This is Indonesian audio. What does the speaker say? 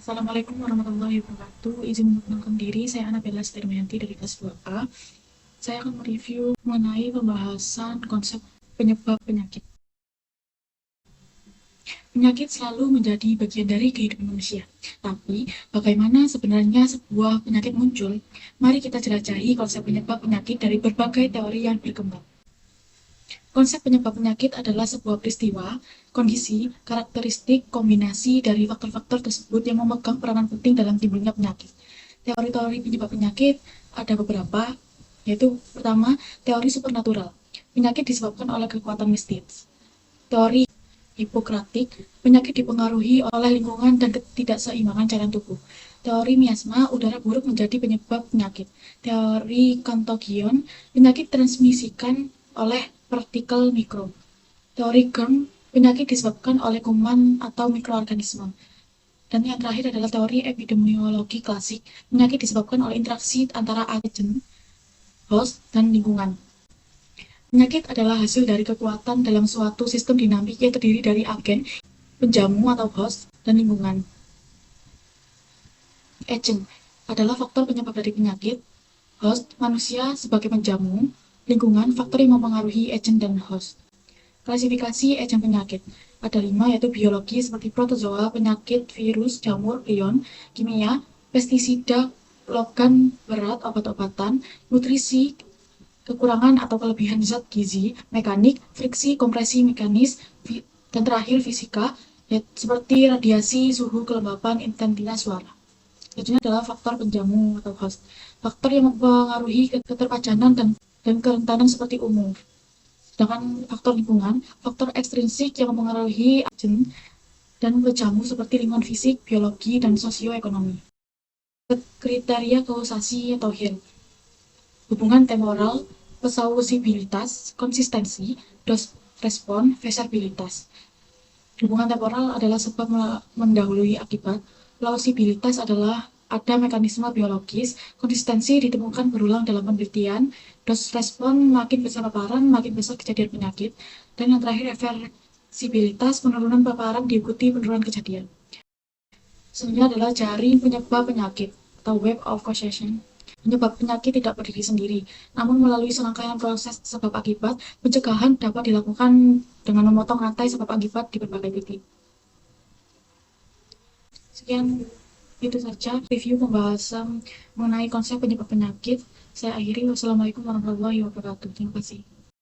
Assalamualaikum warahmatullahi wabarakatuh. Izin memperkenalkan diri, saya Anabella Stirmayanti dari kelas 2A. Saya akan mereview mengenai pembahasan konsep penyebab penyakit. Penyakit selalu menjadi bagian dari kehidupan manusia. Tapi, bagaimana sebenarnya sebuah penyakit muncul? Mari kita jelajahi konsep penyebab penyakit dari berbagai teori yang berkembang. Konsep penyebab penyakit adalah sebuah peristiwa, kondisi, karakteristik, kombinasi dari faktor-faktor tersebut yang memegang peranan penting dalam timbulnya penyakit. Teori-teori penyebab penyakit ada beberapa, yaitu pertama, teori supernatural. Penyakit disebabkan oleh kekuatan mistis. Teori Hipokratik, penyakit dipengaruhi oleh lingkungan dan ketidakseimbangan cairan tubuh. Teori miasma, udara buruk menjadi penyebab penyakit. Teori kontagion, penyakit transmisikan oleh partikel mikro. Teori germ, penyakit disebabkan oleh kuman atau mikroorganisme. Dan yang terakhir adalah teori epidemiologi klasik, penyakit disebabkan oleh interaksi antara agen, host, dan lingkungan. Penyakit adalah hasil dari kekuatan dalam suatu sistem dinamik yang terdiri dari agen, penjamu atau host, dan lingkungan. Agent adalah faktor penyebab dari penyakit, host, manusia sebagai penjamu, lingkungan, faktor yang mempengaruhi agent dan host. Klasifikasi agent penyakit ada 5, yaitu biologi seperti protozoa, penyakit, virus, jamur, prion, kimia, pestisida, logam berat, obat-obatan, nutrisi, kekurangan atau kelebihan zat gizi, mekanik, friksi, kompresi mekanis, dan terakhir fisika, seperti radiasi, suhu, kelembapan, intensitas suara. Selanjutnya adalah faktor penjamu atau host. Faktor yang mempengaruhi keterpajanan dan kerentanan seperti umur. Sedangkan faktor lingkungan, faktor ekstrinsik yang mempengaruhi agen dan penjamu seperti lingkungan fisik, biologi, dan sosioekonomi. Kriteria kausasi atau HIL. Hubungan temporal, plausibilitas, konsistensi, dos respon, feasibilitas. Hubungan temporal adalah sebab mendahului akibat, plausibilitas adalah ada mekanisme biologis, konsistensi ditemukan berulang dalam penelitian, dos respon makin besar paparan, makin besar kejadian penyakit, dan yang terakhir reversibilitas, penurunan paparan diikuti penurunan kejadian. Selanjutnya adalah jaring penyebab penyakit atau web of causation. Penyebab penyakit tidak berdiri sendiri, namun melalui serangkaian proses sebab akibat, pencegahan dapat dilakukan dengan memotong rantai sebab akibat di berbagai titik. Sekian itu saja review pembahasan mengenai konsep penyebab penyakit. Saya akhiri. Wassalamualaikum warahmatullahi wabarakatuh. Terima kasih.